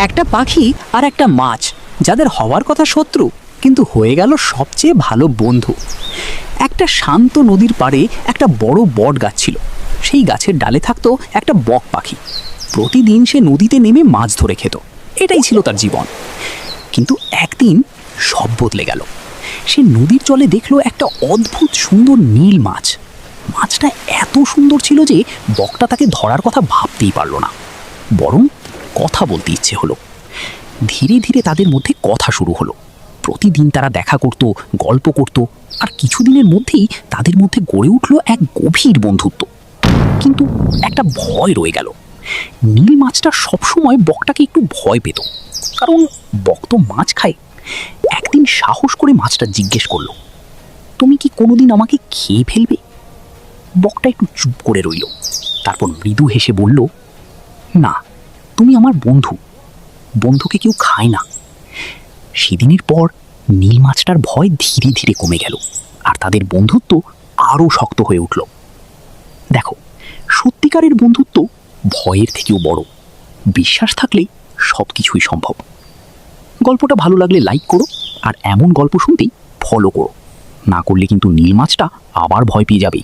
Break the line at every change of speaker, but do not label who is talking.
একটা পাখি আর একটা মাছ, যাদের হওয়ার কথা শত্রু কিন্তু হয়ে গেল সবচেয়ে ভালো বন্ধু। একটা শান্ত নদীর পাড়ে একটা বড় বট গাছ ছিল। সেই গাছের ডালে থাকতো একটা বক পাখি। প্রতিদিন সে নদীতে নেমে মাছ ধরে খেত, এটাই ছিল তার জীবন। কিন্তু একদিন সব বদলে গেল। সে নদীর জলে দেখলো একটা অদ্ভুত সুন্দর নীল মাছ। মাছটা এত সুন্দর ছিল যে বকটা তাকে ধরার কথা ভাবতেই পারল না, বরং কথা বলতে ইচ্ছে হলো। ধীরে ধীরে তাদের মধ্যে কথা শুরু হলো। প্রতিদিন তারা দেখা করত, গল্প করত, আর কিছুদিনের মধ্যেই তাদের মধ্যে গড়ে উঠল এক গভীর বন্ধুত্ব। কিন্তু একটা ভয় রয়ে গেল। নীল মাছটা সবসময় বকটাকে একটু ভয় পেত, কারণ বক তো মাছ খায়। একদিন সাহস করে মাছটা জিজ্ঞেস করলো, তুমি কি কোনোদিন আমাকে খেয়ে ফেলবে? বকটা একটু চুপ করে রইল, তারপর মৃদু হেসে বলল, না, তুমি আমার বন্ধু, বন্ধুকে কেউ খায় না। সেদিনের পর নীল মাছটার ভয় ধীরে ধীরে কমে গেল, আর তাদের বন্ধুত্ব আরও শক্ত হয়ে উঠল। দেখো, সত্যিকারের বন্ধুত্ব ভয়ের থেকেও বড়। বিশ্বাস থাকলে সব কিছুই সম্ভব। গল্পটা ভালো লাগলে লাইক করো, আর এমন গল্প শুনতেই ফলো করো। না করলে কিন্তু নীল মাছটা আবার ভয় পেয়ে যাবে।